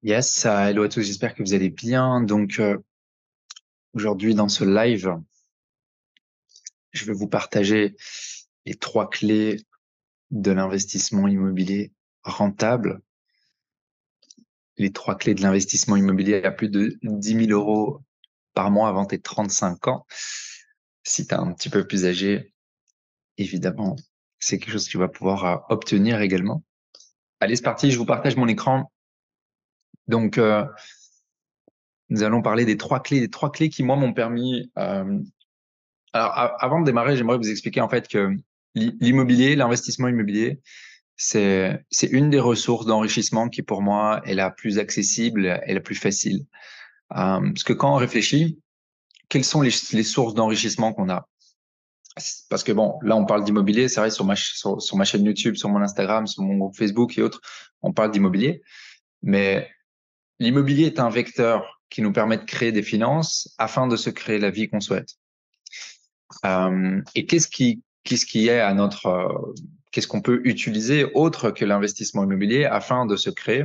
Yes, hello à tous, j'espère que vous allez bien. Donc aujourd'hui dans ce live, je vais vous partager les 3 clés de l'investissement immobilier rentable. Les 3 clés de l'investissement immobilier à plus de 10 000 euros par mois avant tes 35 ans. Si tu es un petit peu plus âgé, évidemment, c'est quelque chose que tu vas pouvoir obtenir également. Allez, c'est parti, je vous partage mon écran. Donc, nous allons parler des 3 clés, qui, moi, m'ont permis alors, avant de démarrer, j'aimerais vous expliquer en fait que l'immobilier, l'investissement immobilier, c'est une des ressources d'enrichissement qui, pour moi, est la plus accessible et la plus facile. Parce que quand on réfléchit, quelles sont les sources d'enrichissement qu'on a? Parce que bon, là, on parle d'immobilier, c'est vrai, sur ma chaîne YouTube, sur mon Instagram, sur mon groupe Facebook et autres, on parle d'immobilier. Mais l'immobilier est un vecteur qui nous permet de créer des finances afin de se créer la vie qu'on souhaite. Et qu'est-ce qui est à notre, qu'est-ce qu'on peut utiliser autre que l'investissement immobilier afin de se créer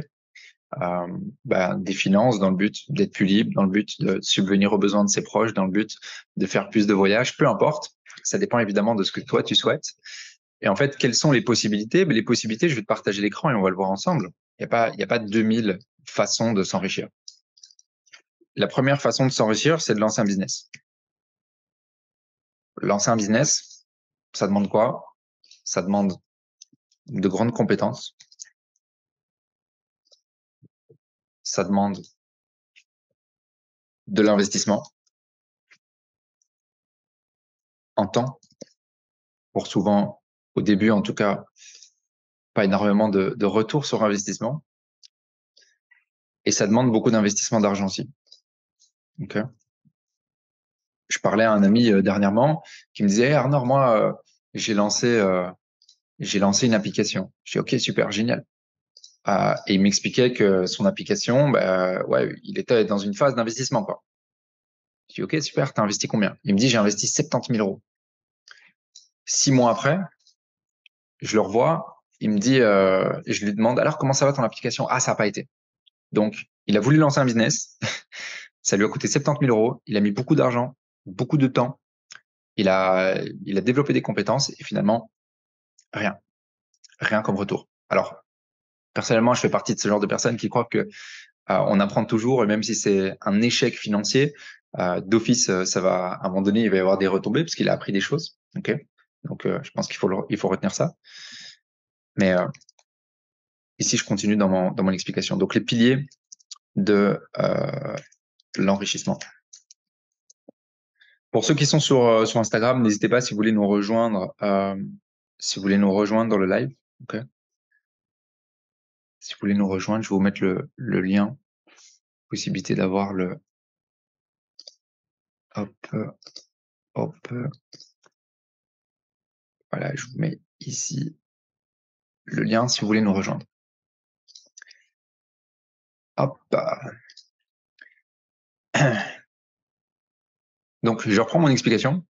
des finances dans le but d'être plus libre, dans le but de subvenir aux besoins de ses proches, dans le but de faire plus de voyages, peu importe. Ça dépend évidemment de ce que toi tu souhaites. Et en fait, quelles sont les possibilités? Les possibilités, je vais te partager l'écran et on va le voir ensemble. Il n'y a pas 2000 façons de s'enrichir. La première façon de s'enrichir, c'est de lancer un business. Lancer un business, ça demande quoi? Ça demande de grandes compétences. Ça demande de l'investissement en temps, pour souvent, au début en tout cas, pas énormément de retour sur investissement. Et ça demande beaucoup d'investissement d'argent aussi. Okay. Je parlais à un ami dernièrement qui me disait hey, Arnaud, moi, j'ai lancé une application. Je dis ok, super, génial. Et il m'expliquait que son application, ouais, il était dans une phase d'investissement, quoi. Je dis ok, super, t'as investi combien? Il me dit j'ai investi 70 000 euros. 6 mois après, je le revois, il me dit, je lui demande alors comment ça va ton application? Ah, ça n'a pas été. Donc, il a voulu lancer un business, ça lui a coûté 70 000 euros, il a mis beaucoup d'argent, beaucoup de temps, il a développé des compétences et finalement, rien comme retour. Alors, personnellement, je fais partie de ce genre de personnes qui croient que on apprend toujours, et même si c'est un échec financier, d'office, ça va, à un moment donné, il va y avoir des retombées parce qu'il a appris des choses. Ok. Donc, je pense qu'il faut retenir ça. Mais ici, je continue dans mon explication. Donc, les piliers de l'enrichissement. Pour ceux qui sont sur Instagram, n'hésitez pas si vous voulez nous rejoindre, dans le live. Okay. Si vous voulez nous rejoindre, je vais vous mettre le lien. Possibilité d'avoir le. Hop. Voilà, je vous mets ici le lien si vous voulez nous rejoindre. Hop. Donc, je reprends mon explication.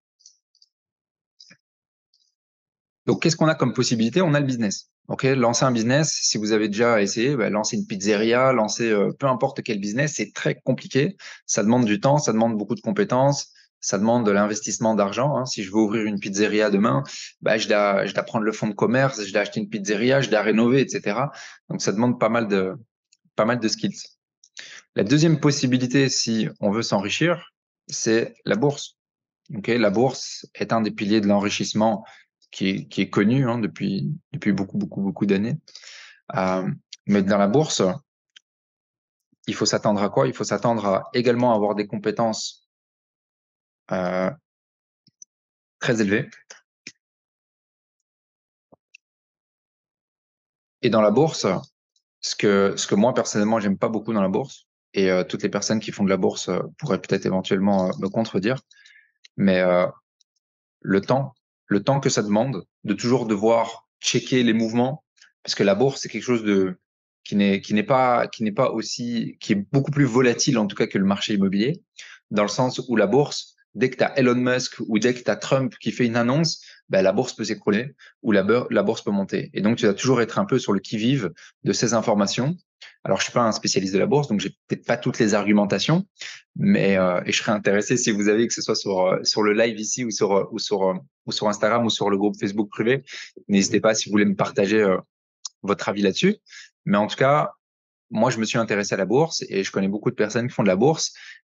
Donc, qu'est-ce qu'on a comme possibilité? On a le business. Ok, lancer un business, si vous avez déjà essayé, lancer une pizzeria, lancer peu importe quel business, c'est très compliqué. Ça demande du temps, ça demande beaucoup de compétences, ça demande de l'investissement d'argent. Hein. Si je veux ouvrir une pizzeria demain, je dois prendre le fonds de commerce, je dois acheter une pizzeria, je dois rénover, etc. Donc, ça demande pas mal de skills. La deuxième possibilité, si on veut s'enrichir, c'est la bourse. Okay, la bourse est un des piliers de l'enrichissement qui est connu depuis beaucoup d'années. Mais dans la bourse, il faut s'attendre à quoi? Il faut s'attendre à également avoir des compétences très élevées. Et dans la bourse, ce que moi personnellement j'aime pas beaucoup dans la bourse, et toutes les personnes qui font de la bourse pourraient peut-être éventuellement me contredire, mais le temps que ça demande de toujours devoir checker les mouvements, parce que la bourse c'est quelque chose qui est beaucoup plus volatile en tout cas que le marché immobilier, dans le sens où la bourse, dès que tu as Elon Musk ou dès que tu as Trump qui fait une annonce, ben, la bourse peut s'écrouler ou la bourse peut monter. Et donc, tu dois toujours être un peu sur le qui-vive de ces informations. Alors, je suis pas un spécialiste de la bourse, donc j'ai peut-être pas toutes les argumentations, mais et je serais intéressé si vous avez, que ce soit sur le live ici ou sur Instagram ou sur le groupe Facebook privé, n'hésitez pas si vous voulez me partager votre avis là-dessus. Mais en tout cas, moi, je me suis intéressé à la bourse et je connais beaucoup de personnes qui font de la bourse.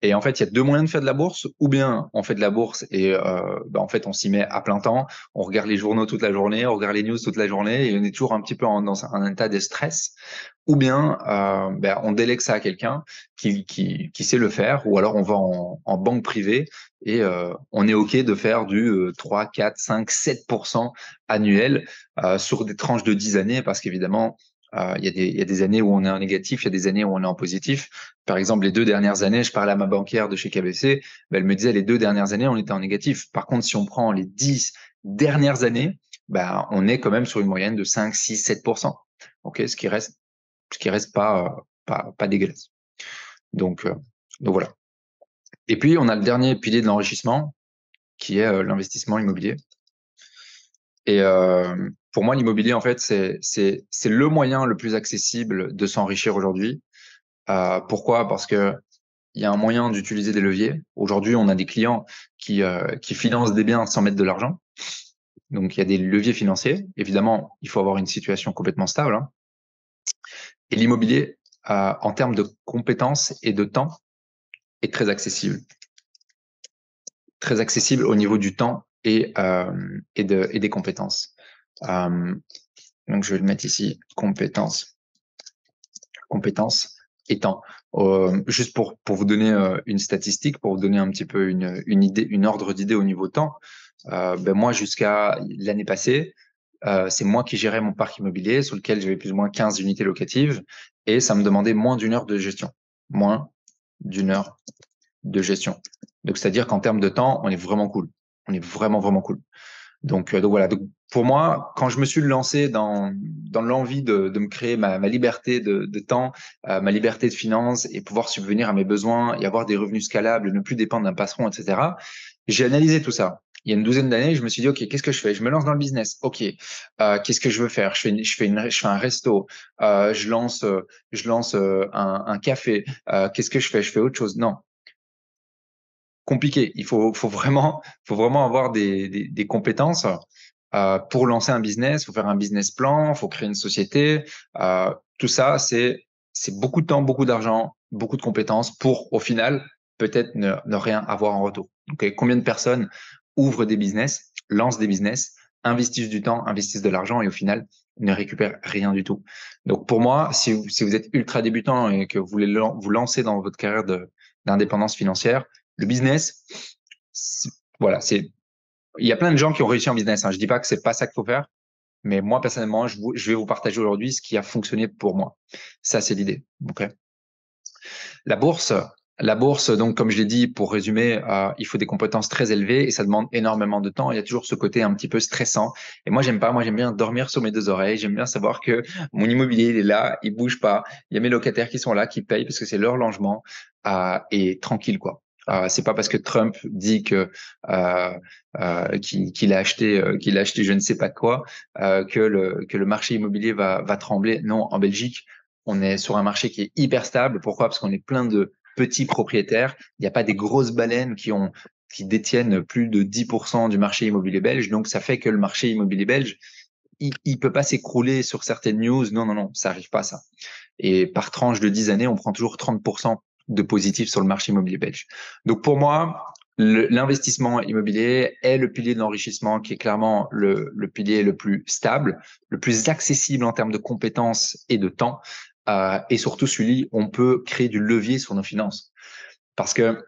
Et en fait, il y a deux moyens de faire de la bourse. Ou bien on fait de la bourse et en fait, on s'y met à plein temps. On regarde les journaux toute la journée, on regarde les news toute la journée et on est toujours un petit peu dans un état de stress. Ou bien on délègue ça à quelqu'un qui sait le faire. Ou alors on va en banque privée et on est OK de faire du 3, 4, 5, 7% annuel sur des tranches de 10 années parce qu'évidemment, il y a des années où on est en négatif, il y a des années où on est en positif. Par exemple, les 2 dernières années, je parlais à ma banquière de chez KBC, elle me disait les 2 dernières années, on était en négatif. Par contre, si on prend les 10 dernières années, on est quand même sur une moyenne de 5, 6, 7%. OK, ce qui reste pas dégueulasse. Donc, donc voilà. Et puis, on a le dernier pilier de l'enrichissement, qui est l'investissement immobilier. Et pour moi, l'immobilier, en fait, c'est le moyen le plus accessible de s'enrichir aujourd'hui. Pourquoi? Parce que il y a un moyen d'utiliser des leviers. Aujourd'hui, on a des clients qui financent des biens sans mettre de l'argent. Donc, il y a des leviers financiers. Évidemment, il faut avoir une situation complètement stable, hein. Et l'immobilier, en termes de compétences et de temps, est très accessible. Très accessible au niveau du temps et des compétences. Donc, je vais le mettre ici, compétences et temps. Juste pour vous donner une statistique, pour vous donner un petit peu une idée, une ordre d'idée au niveau temps. Moi, jusqu'à l'année passée, c'est moi qui gérais mon parc immobilier sur lequel j'avais plus ou moins 15 unités locatives et ça me demandait moins d'une heure de gestion. Moins d'une heure de gestion. Donc, c'est-à-dire qu'en termes de temps, on est vraiment cool. On est vraiment, vraiment cool. Donc voilà. Donc, pour moi, quand je me suis lancé dans l'envie de me créer ma liberté de temps, ma liberté de finances et pouvoir subvenir à mes besoins et avoir des revenus scalables, ne plus dépendre d'un patron, etc., j'ai analysé tout ça. Il y a une douzaine d'années, je me suis dit, OK, qu'est-ce que je fais? Je me lance dans le business. OK, qu'est-ce que je veux faire? Je fais un resto. Je lance un café. Qu'est-ce que je fais? Je fais autre chose. Non, compliqué. Il faut vraiment avoir des compétences pour lancer un business. Il faut faire un business plan, il faut créer une société. Tout ça, c'est beaucoup de temps, beaucoup d'argent, beaucoup de compétences pour, au final, peut-être ne rien avoir en retour. Okay. Combien de personnes ouvrent des business, lancent des business, investissent du temps, investissent de l'argent et au final ne récupèrent rien du tout. Donc pour moi, si vous êtes ultra débutant et que vous voulez vous lancer dans votre carrière d'indépendance financière, le business, voilà, il y a plein de gens qui ont réussi en business, hein. Je dis pas que c'est pas ça qu'il faut faire, mais moi, personnellement, je vais vous partager aujourd'hui ce qui a fonctionné pour moi. Ça, c'est l'idée. Okay. La bourse, donc, comme je l'ai dit, pour résumer, il faut des compétences très élevées et ça demande énormément de temps. Il y a toujours ce côté un petit peu stressant. Et moi, j'aime pas. Moi, j'aime bien dormir sur mes deux oreilles. J'aime bien savoir que mon immobilier, il est là, il bouge pas. Il y a mes locataires qui sont là, qui payent parce que c'est leur logement, et tranquille, quoi. C'est pas parce que Trump dit que qu'il a acheté je ne sais pas quoi que le marché immobilier va trembler. Non, en Belgique, on est sur un marché qui est hyper stable. Pourquoi? Parce qu'on est plein de petits propriétaires. Il n'y a pas des grosses baleines qui détiennent plus de 10% du marché immobilier belge. Donc, ça fait que le marché immobilier belge, il peut pas s'écrouler sur certaines news. Non, non, non, ça arrive pas, ça. Et par tranche de 10 années, on prend toujours 30% de positif sur le marché immobilier belge. Donc, pour moi, l'investissement immobilier est le pilier de l'enrichissement qui est clairement le pilier le plus stable, le plus accessible en termes de compétences et de temps. Et surtout, celui on peut créer du levier sur nos finances. Parce que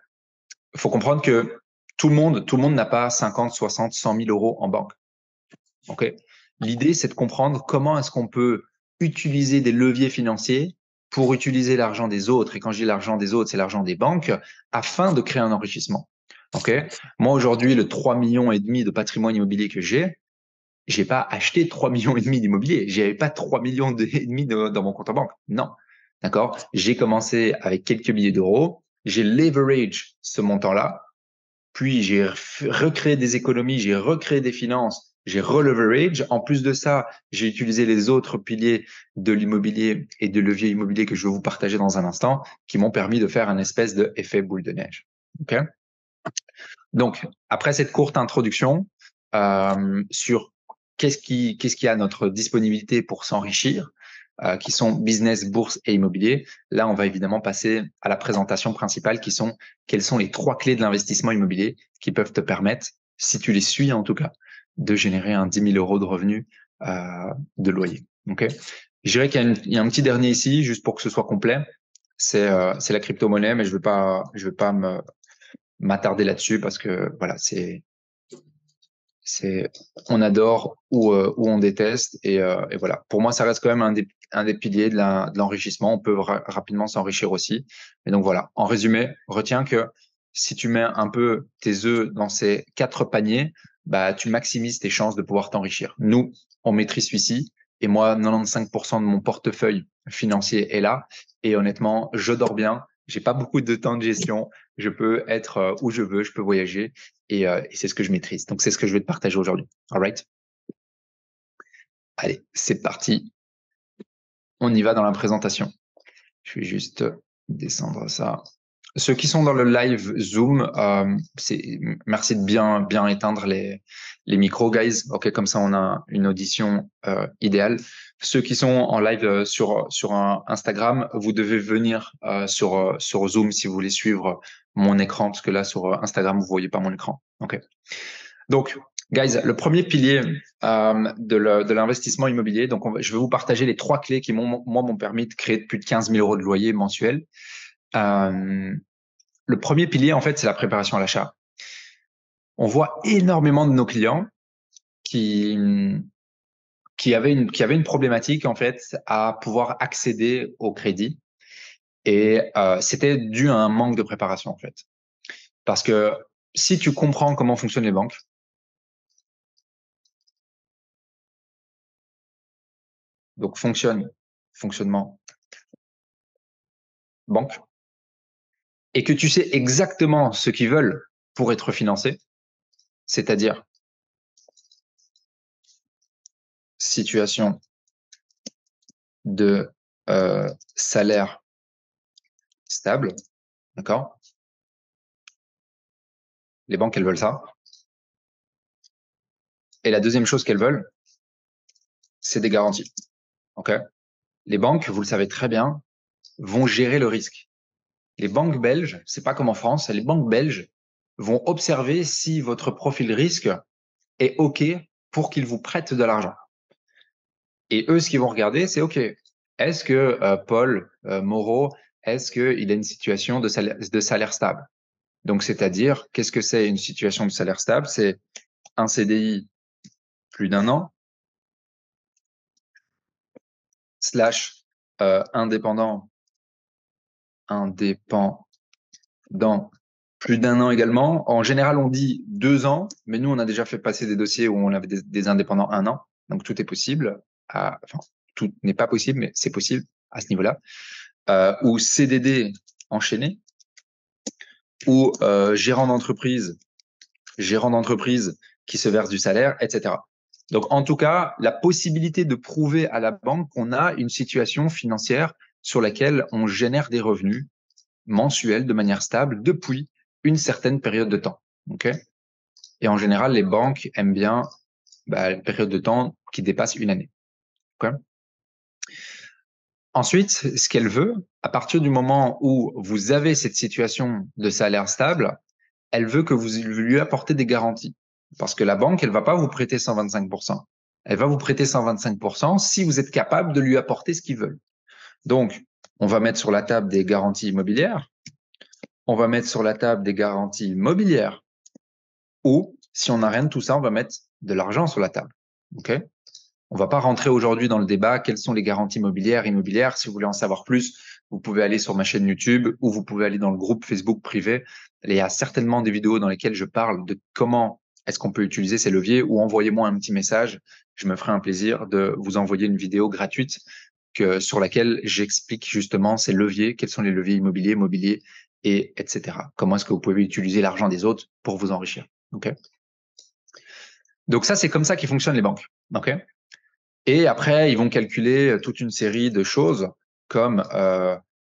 faut comprendre que tout le monde n'a pas 50, 60, 100 000 euros en banque. Okay. L'idée, c'est de comprendre comment est-ce qu'on peut utiliser des leviers financiers pour utiliser l'argent des autres. Et quand je dis l'argent des autres, c'est l'argent des banques, afin de créer un enrichissement. Okay. Moi, aujourd'hui, le 3,5 millions de patrimoine immobilier que j'ai pas acheté 3,5 millions d'immobilier. J'avais pas 3,5 millions dans mon compte en banque. Non. D'accord? J'ai commencé avec quelques milliers d'euros. J'ai leverage ce montant-là puis j'ai recréé des économies, j'ai recréé des finances, j'ai releverage. En plus de ça, j'ai utilisé les autres piliers de l'immobilier et de levier immobilier que je vais vous partager dans un instant, qui m'ont permis de faire un espèce d'effet boule de neige. Okay. Donc, après cette courte introduction sur qu'est-ce qui est à notre disponibilité pour s'enrichir, qui sont business, bourse et immobilier, là, on va évidemment passer à la présentation principale qui sont quelles sont les 3 clés de l'investissement immobilier qui peuvent te permettre, si tu les suis en tout cas, de générer un 10 000 euros de revenus de loyer. Okay. Je dirais qu'il y a un petit dernier ici, juste pour que ce soit complet. C'est la crypto-monnaie, mais je vais pas m'attarder là-dessus parce que voilà, on adore ou on déteste et voilà. Pour moi, ça reste quand même un des piliers de l'enrichissement. On peut rapidement s'enrichir aussi. Et donc voilà. En résumé, retiens que si tu mets un peu tes œufs dans ces 4 paniers, bah tu maximises tes chances de pouvoir t'enrichir. Nous, on maîtrise celui-ci et moi, 95% de mon portefeuille financier est là. Et honnêtement, je dors bien. J'ai pas beaucoup de temps de gestion. Je peux être où je veux, je peux voyager et c'est ce que je maîtrise. Donc, c'est ce que je vais te partager aujourd'hui. All right? Allez, c'est parti. On y va dans la présentation. Je vais juste descendre ça. Ceux qui sont dans le live Zoom, merci de bien éteindre les micros, guys. Ok, comme ça on a une audition idéale. Ceux qui sont en live sur un Instagram, vous devez venir sur Zoom si vous voulez suivre mon écran, parce que là sur Instagram vous voyez pas mon écran. Ok. Donc, guys, le premier pilier de l'investissement immobilier. Donc, je vais vous partager les 3 clés qui m'ont permis de créer plus de 15 000 euros de loyer mensuel. Le premier pilier, en fait, c'est la préparation à l'achat. On voit énormément de nos clients qui avaient une problématique, en fait, à pouvoir accéder au crédit. Et c'était dû à un manque de préparation, en fait. Parce que si tu comprends comment fonctionnent les banques, donc fonctionnement, banque, et que tu sais exactement ce qu'ils veulent pour être financés, c'est-à-dire situation de salaire stable, d'accord? Les banques, elles veulent ça. Et la deuxième chose qu'elles veulent, c'est des garanties, ok? Les banques, vous le savez très bien, vont gérer le risque. Les banques belges, c'est pas comme en France, les banques belges vont observer si votre profil risque est OK pour qu'ils vous prêtent de l'argent. Et eux, ce qu'ils vont regarder, c'est OK, est-ce que Paul Moreau, est-ce qu'il a une situation de salaire stable? Donc, c'est-à-dire, qu'est-ce que c'est une situation de salaire stable? C'est un CDI plus d'1 an, / indépendant plus d'1 an également. En général, on dit 2 ans, mais nous, on a déjà fait passer des dossiers où on avait des indépendants 1 an. Donc, tout est possible. Enfin, tout n'est pas possible, mais c'est possible à ce niveau-là. Ou CDD enchaîné, ou gérant d'entreprise qui se verse du salaire, etc. Donc, en tout cas, la possibilité de prouver à la banque qu'on a une situation financière sur laquelle on génère des revenus mensuels de manière stable depuis une certaine période de temps. Okay. Et en général, les banques aiment bien une période de temps qui dépasse une année. Okay. Ensuite, ce qu'elle veut, à partir du moment où vous avez cette situation de salaire stable, elle veut que vous lui apportez des garanties. Parce que la banque, elle va pas vous prêter 125%. Elle va vous prêter 125% si vous êtes capable de lui apporter ce qu'ils veulent. Donc, on va mettre sur la table des garanties immobilières. On va mettre sur la table des garanties immobilières. Ou, si on n'a rien de tout ça, on va mettre de l'argent sur la table. Okay. On va pas rentrer aujourd'hui dans le débat quelles sont les garanties immobilières. Si vous voulez en savoir plus, vous pouvez aller sur ma chaîne YouTube ou vous pouvez aller dans le groupe Facebook privé. Il y a certainement des vidéos dans lesquelles je parle de comment est-ce qu'on peut utiliser ces leviers, ou envoyez-moi un petit message. Je me ferai un plaisir de vous envoyer une vidéo gratuite sur laquelle j'explique justement ces leviers, quels sont les leviers immobiliers et etc. Comment est-ce que vous pouvez utiliser l'argent des autres pour vous enrichir. Okay. Donc ça, c'est comme ça qu'ils fonctionnent les banques. Okay. Et après, ils vont calculer toute une série de choses comme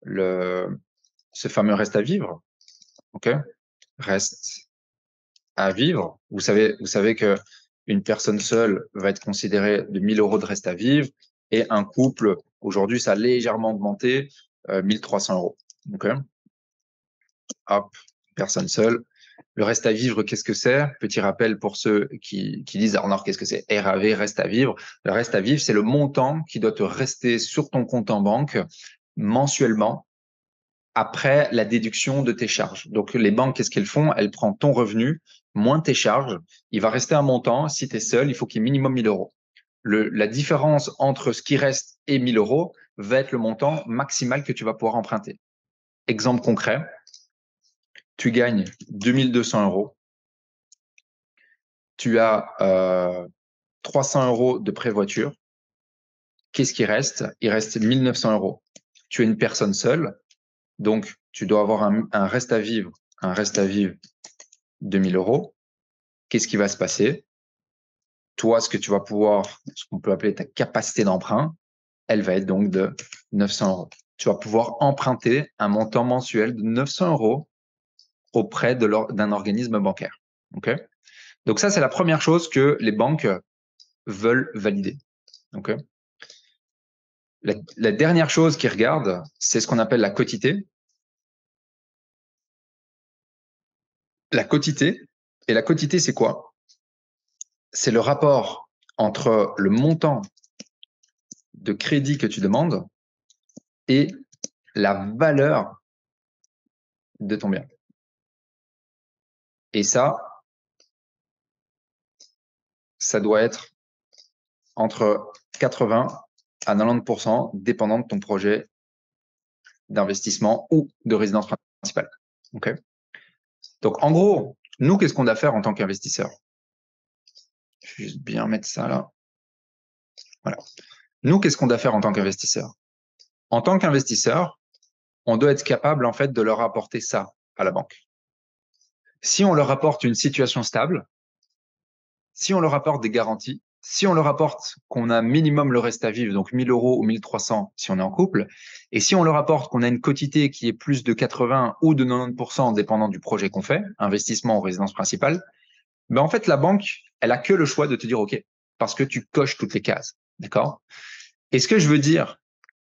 ce fameux reste à vivre. Okay. Reste à vivre. Vous savez que une personne seule va être considérée de 1 000 € de reste à vivre et un couple, aujourd'hui, ça a légèrement augmenté, 1 300 €. Okay. Hop, personne seule. Le reste à vivre, qu'est-ce que c'est? Petit rappel pour ceux qui disent, alors qu'est-ce que c'est? RAV, reste à vivre. Le reste à vivre, c'est le montant qui doit te rester sur ton compte en banque mensuellement après la déduction de tes charges. Donc, les banques, qu'est-ce qu'elles font? Elles prennent ton revenu, moins tes charges. Il va rester un montant. Si tu es seul, il faut qu'il y ait minimum 1 000 €. La différence entre ce qui reste et 1 000 € va être le montant maximal que tu vas pouvoir emprunter. Exemple concret, tu gagnes 2 200 €. Tu as 300 € de pré-voiture. Qu'est-ce qui reste? Il reste 1 900 €. Tu es une personne seule, donc tu dois avoir un reste à vivre de 1 000 €. Qu'est-ce qui va se passer? Toi, ce que tu vas pouvoir, ce qu'on peut appeler ta capacité d'emprunt, elle va être donc de 900 €. Tu vas pouvoir emprunter un montant mensuel de 900 € auprès d'un organisme bancaire. Okay. Donc ça, c'est la première chose que les banques veulent valider. Okay. La dernière chose qu'ils regardent, c'est ce qu'on appelle la quotité. La quotité. Et la quotité, c'est quoi? C'est le rapport entre le montant de crédit que tu demandes et la valeur de ton bien. Et ça doit être entre 80 à 90%, dépendant de ton projet d'investissement ou de résidence principale. Okay. Donc, en gros, nous, qu'est-ce qu'on doit faire en tant qu'investisseur? Je vais juste bien mettre ça là. Voilà. Nous, qu'est-ce qu'on doit faire en tant qu'investisseur? En tant qu'investisseur, on doit être capable, en fait, de leur apporter ça à la banque. Si on leur apporte une situation stable, si on leur apporte des garanties, si on leur apporte qu'on a minimum le reste à vivre, donc 1 000 € ou 1 300 si on est en couple, et si on leur apporte qu'on a une quotité qui est plus de 80 ou de 90%, dépendant du projet qu'on fait, investissement ou résidence principale, ben en fait, la banque, elle a que le choix de te dire OK, parce que tu coches toutes les cases. D'accord? Et ce que je veux dire,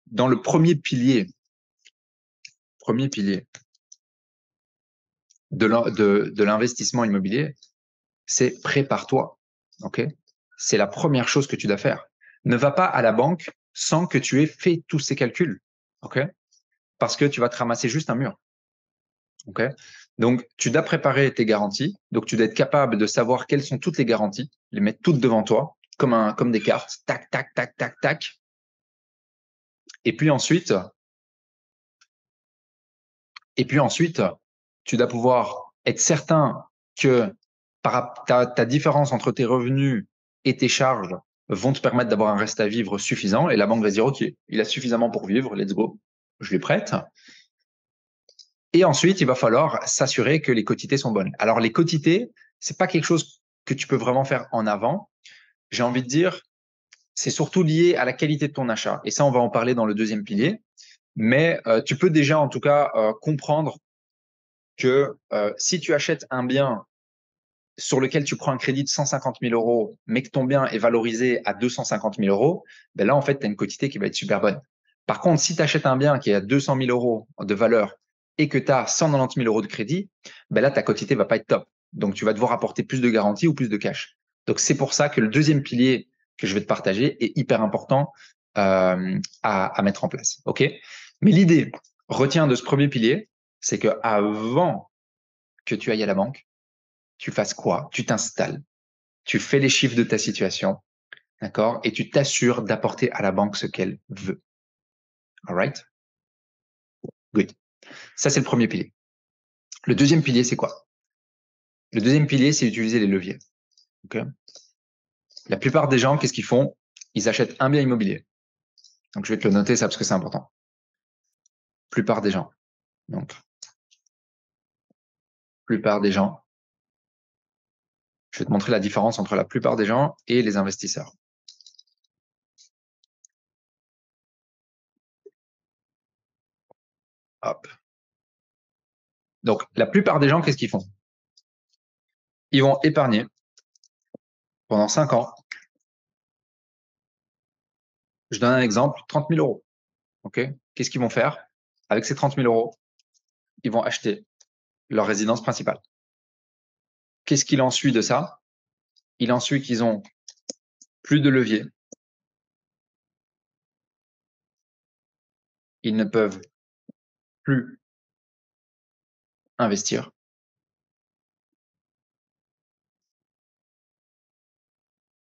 dans le premier pilier de l'investissement immobilier, c'est prépare-toi. OK? C'est la première chose que tu dois faire. Ne va pas à la banque sans que tu aies fait tous ces calculs. OK? Parce que tu vas te ramasser juste un mur. OK? Donc, tu dois préparer tes garanties. Donc, tu dois être capable de savoir quelles sont toutes les garanties, les mettre toutes devant toi, comme des cartes. Tac, tac, tac, tac, tac. Et puis ensuite, tu dois pouvoir être certain que ta différence entre tes revenus et tes charges vont te permettre d'avoir un reste à vivre suffisant. Et la banque va se dire, OK, il a suffisamment pour vivre, let's go, je lui prête. Et ensuite, il va falloir s'assurer que les quotités sont bonnes. Alors, les quotités, c'est pas quelque chose que tu peux vraiment faire en avant. J'ai envie de dire, c'est surtout lié à la qualité de ton achat. Et ça, on va en parler dans le deuxième pilier. Mais tu peux déjà, en tout cas, comprendre que si tu achètes un bien sur lequel tu prends un crédit de 150 000 €, mais que ton bien est valorisé à 250 000 €, ben là, en fait, tu as une quotité qui va être super bonne. Par contre, si tu achètes un bien qui est à 200 000 € de valeur et que tu as 190 000 € de crédit, ben là, ta quotité va pas être top. Donc, tu vas devoir apporter plus de garantie ou plus de cash. Donc, c'est pour ça que le deuxième pilier que je vais te partager est hyper important à mettre en place. OK? Mais l'idée, retiens de ce premier pilier, c'est que avant que tu ailles à la banque, tu fasses quoi? Tu t'installes, tu fais les chiffres de ta situation, d'accord? Et tu t'assures d'apporter à la banque ce qu'elle veut. All right? Good. Ça, c'est le premier pilier. Le deuxième pilier, c'est quoi? Le deuxième pilier, c'est utiliser les leviers. Okay. La plupart des gens, qu'est-ce qu'ils font? Ils achètent un bien immobilier. Donc, je vais te le noter ça parce que c'est important. La plupart des gens. Donc, plupart des gens. Je vais te montrer la différence entre la plupart des gens et les investisseurs. Hop. Donc, la plupart des gens, qu'est-ce qu'ils font? Ils vont épargner pendant 5 ans. Je donne un exemple, 30 000 euros. Okay, qu'est-ce qu'ils vont faire? Avec ces 30 000 euros, ils vont acheter leur résidence principale. Qu'est-ce qu'il en suit de ça? Il en suit qu'ils ont plus de levier. Ils ne peuvent plus investir.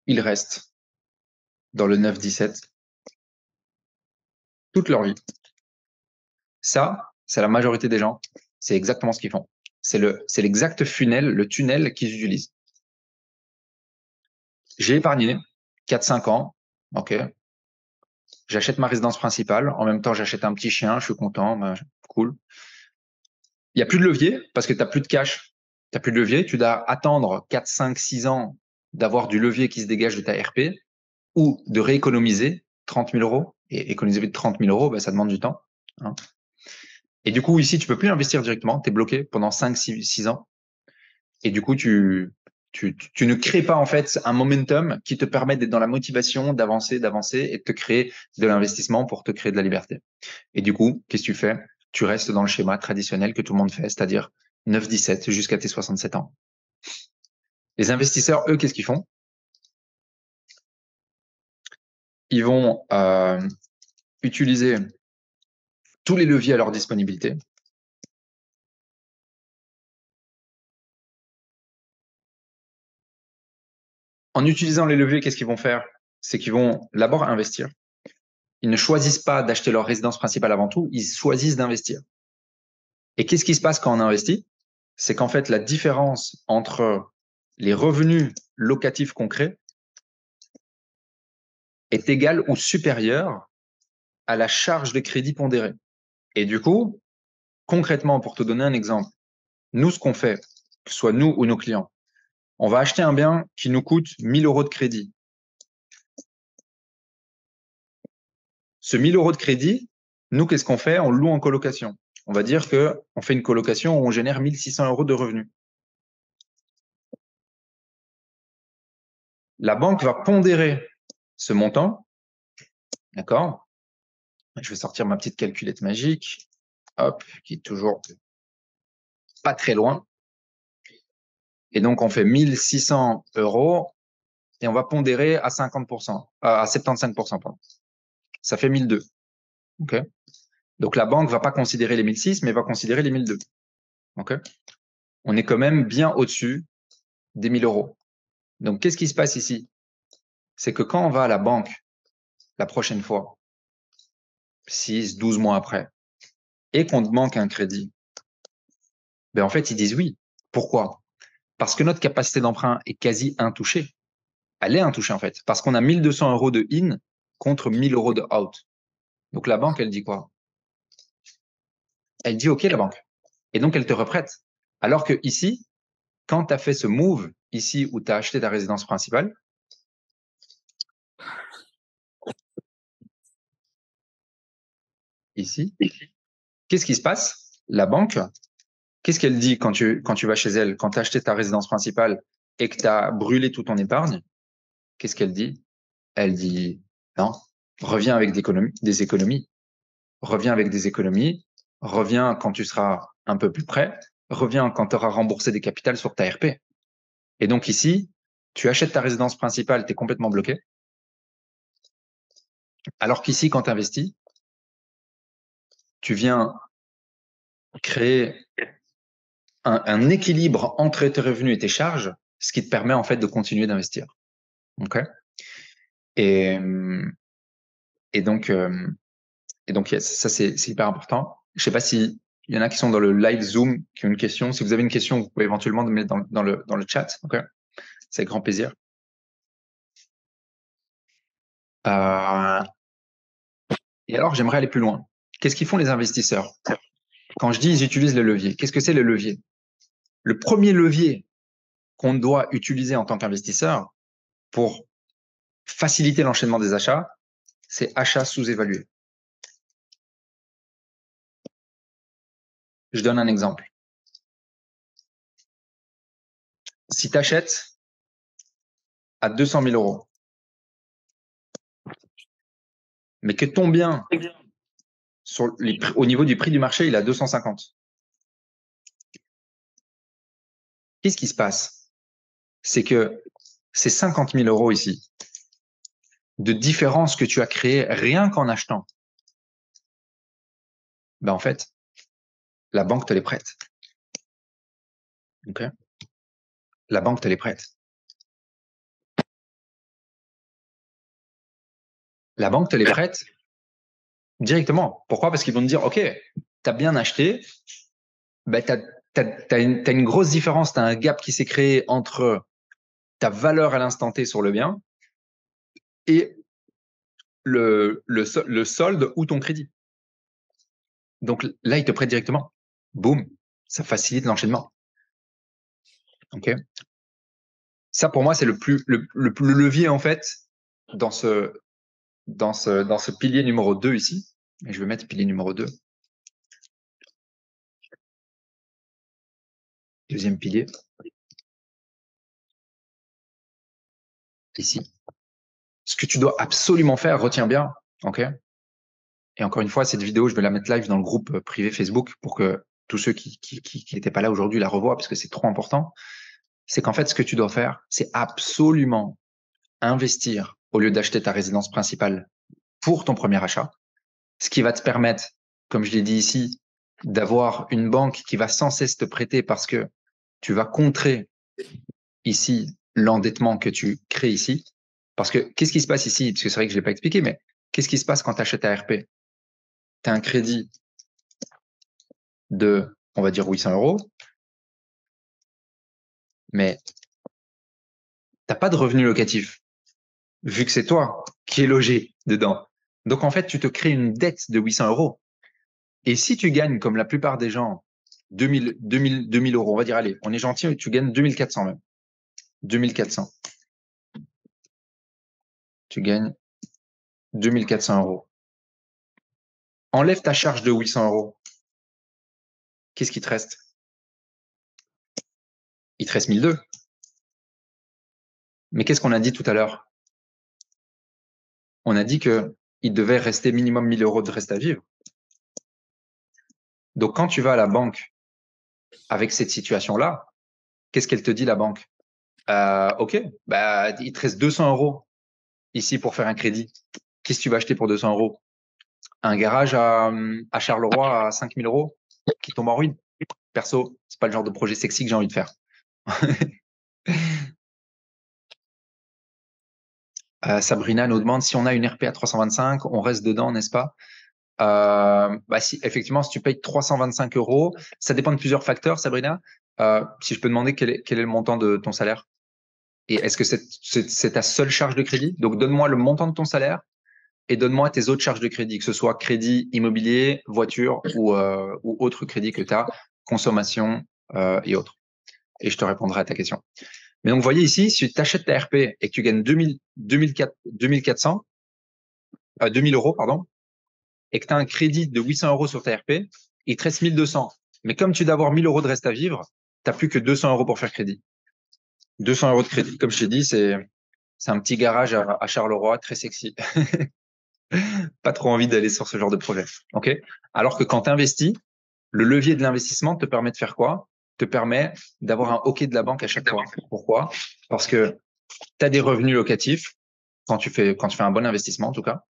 Ils restent dans le 9-17 toute leur vie. Ça, c'est la majorité des gens. C'est exactement ce qu'ils font. C'est l'exact funnel, le tunnel qu'ils utilisent. J'ai épargné 4-5 ans. OK. J'achète ma résidence principale. En même temps, j'achète un petit chien. Je suis content. Ben, cool. Il n'y a plus de levier parce que tu n'as plus de cash. Tu n'as plus de levier. Tu dois attendre 4, 5, 6 ans d'avoir du levier qui se dégage de ta RP ou de rééconomiser 30 000 euros. Et économiser 30 000 euros, ben, ça demande du temps. Hein. Et du coup, ici, tu peux plus investir directement. Tu es bloqué pendant 5, 6 ans. Et du coup, tu ne crées pas en fait un momentum qui te permet d'être dans la motivation, d'avancer et de te créer de l'investissement pour te créer de la liberté. Et du coup, qu'est-ce que tu fais? Tu restes dans le schéma traditionnel que tout le monde fait, c'est-à-dire 9-17 jusqu'à tes 67 ans. Les investisseurs, eux, qu'est-ce qu'ils font? Ils vont utiliser tous les leviers à leur disponibilité. En utilisant les leviers, qu'est-ce qu'ils vont faire? C'est qu'ils vont d'abord investir. Ils ne choisissent pas d'acheter leur résidence principale avant tout, ils choisissent d'investir. Et qu'est-ce qui se passe quand on investit? C'est qu'en fait, la différence entre les revenus locatifs qu'on crée est égale ou supérieure à la charge de crédit pondérée. Et du coup, concrètement, pour te donner un exemple, nous, ce qu'on fait, que ce soit nous ou nos clients, on va acheter un bien qui nous coûte 1 000 euros de crédit. Ce 1 000 euros de crédit, nous, qu'est-ce qu'on fait? On le loue en colocation. On va dire qu'on fait une colocation où on génère 1 600 euros de revenus. La banque va pondérer ce montant, d'accord? Je vais sortir ma petite calculette magique, hop, qui est toujours pas très loin. Et donc, on fait 1 600 euros et on va pondérer à 50%, à 75%, pardon. Ça fait 1 200. OK? Donc, la banque va pas considérer les 1 600, mais va considérer les 1 200. OK? On est quand même bien au-dessus des 1 000 euros. Donc, qu'est-ce qui se passe ici? C'est que quand on va à la banque la prochaine fois, 6, 12 mois après, et qu'on te manque un crédit, ben en fait, ils disent oui. Pourquoi? Parce que notre capacité d'emprunt est quasi intouchée. Elle est intouchée en fait, parce qu'on a 1 200 euros de in contre 1 000 euros de out. Donc la banque, elle dit quoi? Elle dit OK, la banque. Et donc, elle te reprête. Alors que ici, quand tu as fait ce move, ici où tu as acheté ta résidence principale, ici, qu'est-ce qui se passe? La banque, qu'est-ce qu'elle dit quand tu vas chez elle, quand tu as acheté ta résidence principale et que tu as brûlé tout ton épargne? Qu'est-ce qu'elle dit? Elle dit non, reviens avec des économies. Reviens avec des économies. Reviens quand tu seras un peu plus près. Reviens quand tu auras remboursé des capitales sur ta RP. Et donc ici, tu achètes ta résidence principale, tu es complètement bloqué. Alors qu'ici, quand tu investis, tu viens créer un équilibre entre tes revenus et tes charges, ce qui te permet en fait de continuer d'investir. OK? Et, et donc, yes, ça c'est hyper important. Je sais pas si il y en a qui sont dans le live Zoom qui ont une question. Si vous avez une question, vous pouvez éventuellement me mettre dans le chat. OK? C'est avec grand plaisir. Et alors, j'aimerais aller plus loin. Qu'est-ce qu'ils font les investisseurs? Quand je dis ils utilisent le levier, qu'est-ce que c'est le levier? le premier levier qu'on doit utiliser en tant qu'investisseur pour faciliter l'enchaînement des achats, c'est achat sous-évalué. Je donne un exemple. Si tu achètes à 200 000 euros, mais que ton bien, au niveau du prix du marché, il est à 250, qu'est-ce qui se passe? C'est que ces 50 000 euros ici, de différence que tu as créé rien qu'en achetant, ben en fait, la banque te les prête. Okay, la banque te les prête. La banque te les prête directement. Pourquoi? Parce qu'ils vont te dire, OK, tu as bien acheté, ben t'as une grosse différence, tu as un gap qui s'est créé entre ta valeur à l'instant T sur le bien et le solde ou ton crédit. Donc là, ils te prêtent directement. Boum, ça facilite l'enchaînement. OK. Ça, pour moi, c'est le levier, en fait, dans ce pilier numéro 2 ici. Et je vais mettre pilier numéro 2. Deuxième pilier. Ici. Ce que tu dois absolument faire, retiens bien, OK? Et encore une fois, cette vidéo, je vais la mettre live dans le groupe privé Facebook pour que tous ceux qui n'étaient pas là aujourd'hui la revoient parce que c'est trop important. C'est qu'en fait, ce que tu dois faire, c'est absolument investir au lieu d'acheter ta résidence principale pour ton premier achat, ce qui va te permettre, comme je l'ai dit ici, d'avoir une banque qui va sans cesse te prêter parce que tu vas contrer ici l'endettement que tu crées ici. Parce que qu'est-ce qui se passe ici? Parce que c'est vrai que je ne l'ai pas expliqué, mais qu'est-ce qui se passe quand tu achètes ta RP? Tu as un crédit de, on va dire, 800 euros, mais tu n'as pas de revenu locatif, vu que c'est toi qui es logé dedans. Donc, en fait, tu te crées une dette de 800 euros. Et si tu gagnes, comme la plupart des gens, 2000 euros, on va dire, allez, on est gentil, tu gagnes 2400 même. 2400. Tu gagnes 2400 euros. Enlève ta charge de 800 euros. Qu'est-ce qui te reste? Il te reste 1002. Mais qu'est-ce qu'on a dit tout à l'heure? On a dit qu'il devait rester minimum 1000 euros de reste à vivre. Donc, quand tu vas à la banque avec cette situation-là, qu'est-ce qu'elle te dit, la banque? OK, bah, il te reste 200 euros ici pour faire un crédit. Qu'est-ce que tu vas acheter pour 200 euros? Un garage à Charleroi à 5000 euros qui tombe en ruine. Perso, c'est pas le genre de projet sexy que j'ai envie de faire. Sabrina nous demande si on a une RP à 325, on reste dedans, n'est-ce pas? Bah si, effectivement, si tu payes 325 euros, ça dépend de plusieurs facteurs, Sabrina. Si je peux demander quel est le montant de ton salaire et est-ce que c'est ta seule charge de crédit? Donc, donne-moi le montant de ton salaire et donne-moi tes autres charges de crédit, que ce soit crédit immobilier, voiture ou autre crédit que tu as, consommation et autres. Et je te répondrai à ta question. Mais donc, vous voyez ici, si tu achètes ta RP et que tu gagnes 2000 euros, pardon, et que tu as un crédit de 800 euros sur ta RP, il te reste 1200. Mais comme tu dois avoir 1000 euros de reste à vivre, tu n'as plus que 200 euros pour faire crédit. 200 euros de crédit, comme je t'ai dit, c'est un petit garage à Charleroi, très sexy. Pas trop envie d'aller sur ce genre de projet. OK? Alors que quand tu investis, le levier de l'investissement te permet de faire quoi? Te permet d'avoir un OK de la banque à chaque fois. Pourquoi? Parce que tu as des revenus locatifs quand tu fais un bon investissement, en tout cas.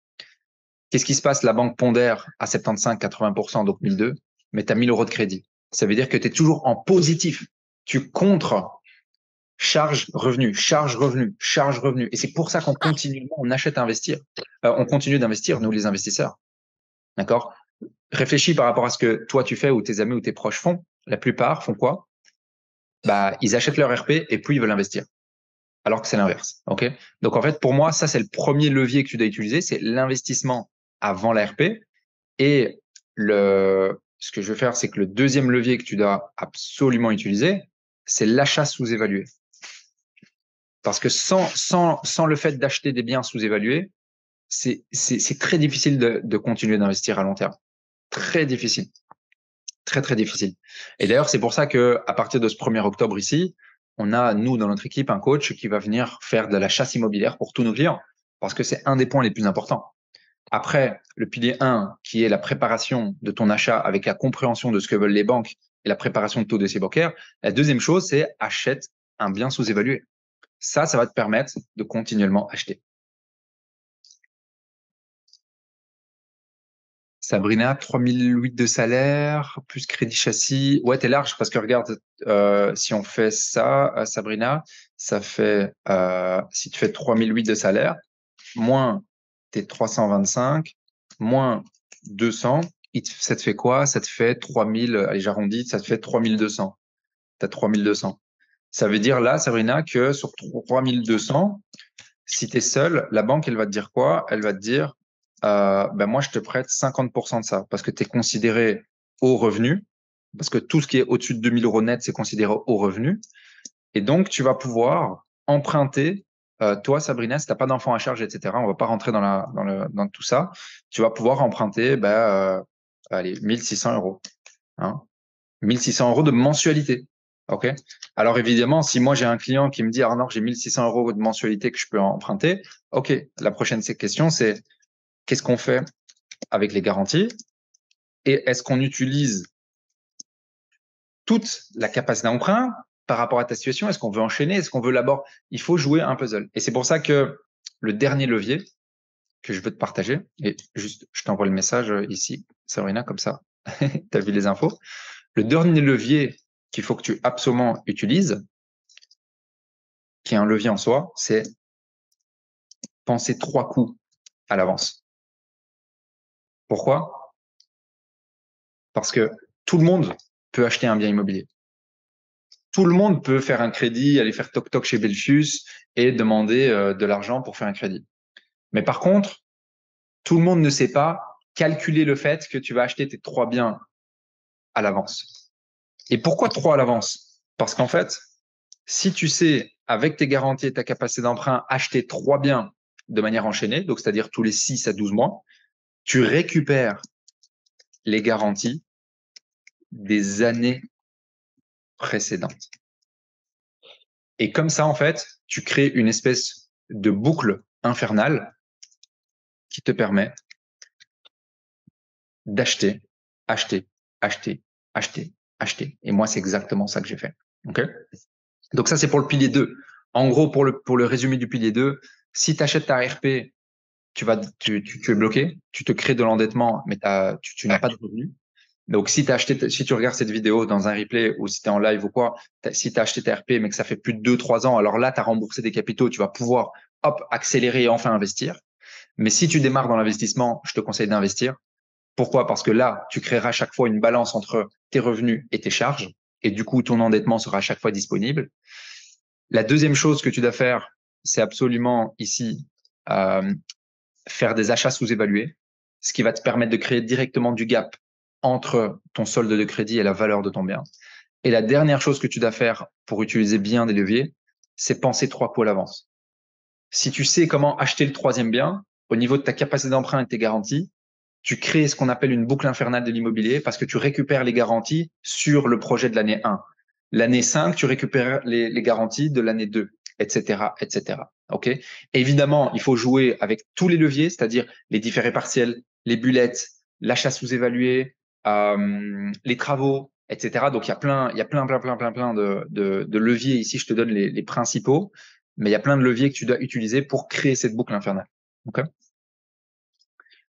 Qu'est-ce qui se passe? La banque pondère à 75-80%, donc 1002, mais tu as 1000 euros de crédit. Ça veut dire que tu es toujours en positif. Tu contres charge, revenu, charge, revenu, charge, revenu. Et c'est pour ça qu'on continue, on achète à investir. On continue d'investir, nous, les investisseurs. D'accord? Réfléchis par rapport à ce que toi, tu fais ou tes amis ou tes proches font. La plupart font quoi? Bah, ils achètent leur RP et puis ils veulent investir. Alors que c'est l'inverse. OK? Donc, en fait, pour moi, ça, c'est le premier levier que tu dois utiliser. C'est l'investissement avant la RP. Et ce que je veux faire, c'est que le deuxième levier que tu dois absolument utiliser, c'est l'achat sous-évalué. Parce que sans le fait d'acheter des biens sous-évalués, c'est très difficile de continuer d'investir à long terme. Très difficile. Très, très difficile. Et d'ailleurs, c'est pour ça que à partir de ce 1er octobre ici, on a, nous, dans notre équipe, un coach qui va venir faire de la chasse immobilière pour tous nos clients. Parce que c'est un des points les plus importants. Après, le pilier 1, qui est la préparation de ton achat avec la compréhension de ce que veulent les banques et la préparation de taux dossier bancaire. La deuxième chose, c'est achète un bien sous-évalué. Ça va te permettre de continuellement acheter. Sabrina, 3008 de salaire, plus crédit châssis. Ouais, t'es large parce que regarde, si on fait ça, Sabrina, ça fait, si tu fais 3008 de salaire, moins tes 325, moins 200, ça te fait quoi? Ça te fait 3000, allez, j'arrondis, ça te fait 3200. T'as 3200. Ça veut dire là, Sabrina, que sur 3200, si tu es seul, la banque, elle va te dire quoi? Elle va te dire, ben moi, je te prête 50% de ça parce que tu es considéré au revenu, parce que tout ce qui est au-dessus de 2000 euros net, c'est considéré au revenu. Et donc, tu vas pouvoir emprunter, toi, Sabrina, si tu n'as pas d'enfant à charge, etc., on va pas rentrer dans tout ça, tu vas pouvoir emprunter, allez, 1600 euros. Hein, 1600 euros de mensualité. OK? Alors évidemment, si moi j'ai un client qui me dit, Arnaud, j'ai 1600 euros de mensualité que je peux emprunter, OK, la prochaine question, c'est qu'est-ce qu'on fait avec les garanties et est-ce qu'on utilise toute la capacité d'emprunt par rapport à ta situation? Est-ce qu'on veut enchaîner? Est-ce qu'on veut d'abord? Il faut jouer un puzzle. Et c'est pour ça que le dernier levier que je veux te partager, et juste, je t'envoie le message ici, Sabrina, comme ça, tu as vu les infos. Le dernier levier qu'il faut que tu absolument utilises, qui est un levier en soi, c'est penser 3 coups à l'avance. Pourquoi? Parce que tout le monde peut acheter un bien immobilier. Tout le monde peut faire un crédit, aller faire toc-toc chez Belfius et demander de l'argent pour faire un crédit. Mais par contre, tout le monde ne sait pas calculer le fait que tu vas acheter tes 3 biens à l'avance. Et pourquoi 3 à l'avance? Parce qu'en fait, si tu sais, avec tes garanties et ta capacité d'emprunt, acheter 3 biens de manière enchaînée, donc c'est-à-dire tous les 6 à 12 mois, tu récupères les garanties des années précédentes. Et comme ça, en fait, tu crées une espèce de boucle infernale qui te permet d'acheter, acheter, acheter, acheter, acheter. Et moi, c'est exactement ça que j'ai fait. Okay, donc ça, c'est pour le pilier 2. En gros, pour le résumé du pilier 2, si tu achètes ta RP, tu es bloqué, tu te crées de l'endettement, mais tu n'as pas de revenus. Donc, si tu regardes cette vidéo dans un replay ou si tu es en live ou quoi, si tu as acheté ta RP, mais que ça fait plus de 2-3 ans, alors là, tu as remboursé des capitaux, tu vas pouvoir, hop, accélérer et enfin investir. Mais si tu démarres dans l'investissement, je te conseille d'investir. Pourquoi? Parce que là, tu créeras à chaque fois une balance entre tes revenus et tes charges. Et du coup, ton endettement sera à chaque fois disponible. La deuxième chose que tu dois faire, c'est absolument ici faire des achats sous-évalués, ce qui va te permettre de créer directement du gap entre ton solde de crédit et la valeur de ton bien. Et la dernière chose que tu dois faire pour utiliser bien des leviers, c'est penser 3 coups à l'avance. Si tu sais comment acheter le 3e bien, au niveau de ta capacité d'emprunt et de tes garanties, tu crées ce qu'on appelle une boucle infernale de l'immobilier parce que tu récupères les garanties sur le projet de l'année 1. L'année 5, tu récupères les garanties de l'année 2, etc., etc. OK? Évidemment, il faut jouer avec tous les leviers, c'est-à-dire les différés partiels, les bullettes, l'achat sous-évalué, les travaux, etc. Donc, il y a plein de leviers. Ici, je te donne les principaux, mais il y a plein de leviers que tu dois utiliser pour créer cette boucle infernale. OK?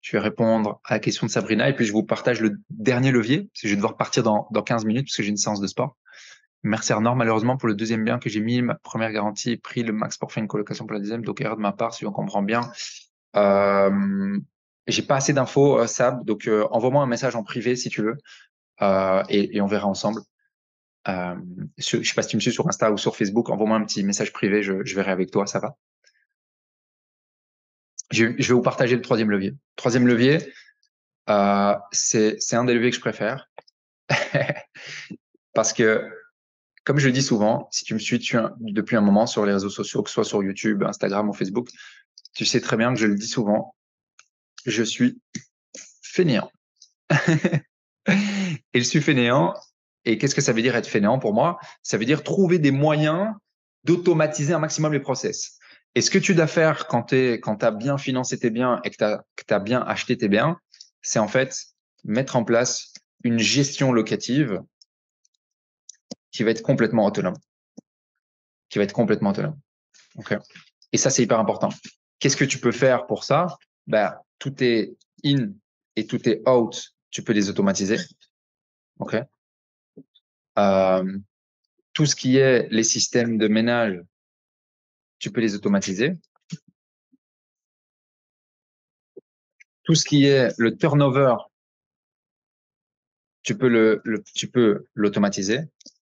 Je vais répondre à la question de Sabrina et puis je vous partage le dernier levier, parce que je vais devoir partir dans 15 minutes parce que j'ai une séance de sport. Merci Arnaud, malheureusement pour le 2e bien que j'ai mis, ma première garantie, pris le max pour faire une colocation pour la 2e, donc erreur de ma part, si on comprend bien. J'ai pas assez d'infos, Sab, donc envoie-moi un message en privé si tu veux, et on verra ensemble. Je sais pas si tu me suis sur Insta ou sur Facebook, envoie-moi un petit message privé, je verrai avec toi, ça va. Je vais vous partager le 3e levier. 3e levier, c'est un des leviers que je préfère parce que Comme je le dis souvent, si tu me suis depuis un moment sur les réseaux sociaux, que ce soit sur YouTube, Instagram ou Facebook, tu sais très bien que je le dis souvent, je suis fainéant. Et je suis fainéant. Et qu'est-ce que ça veut dire être fainéant pour moi? Ça veut dire trouver des moyens d'automatiser un maximum les process. Et ce que tu dois faire quand tu as bien financé tes biens et que tu as bien acheté tes biens, c'est en fait mettre en place une gestion locative qui va être complètement autonome. Qui va être complètement autonome. Okay. Et ça, c'est hyper important. Qu'est-ce que tu peux faire pour ça? Ben, tout est in et tout est out. Tu peux les automatiser. OK. Tout ce qui est les systèmes de ménage, tu peux les automatiser. Tout ce qui est le turnover, tu peux l'automatiser.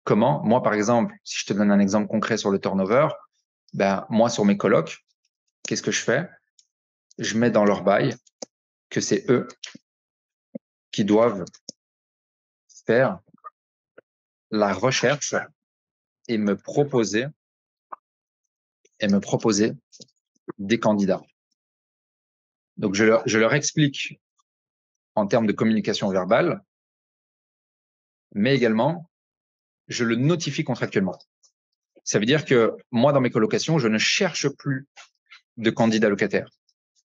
Comment? Moi, par exemple, si je te donne un exemple concret sur le turnover, ben, moi, sur mes colocs, qu'est-ce que je fais? Je mets dans leur bail que c'est eux qui doivent faire la recherche et me proposer des candidats. Donc, je leur explique en termes de communication verbale, mais également, je le notifie contractuellement. Ça veut dire que moi, dans mes colocations, je ne cherche plus de candidats locataires.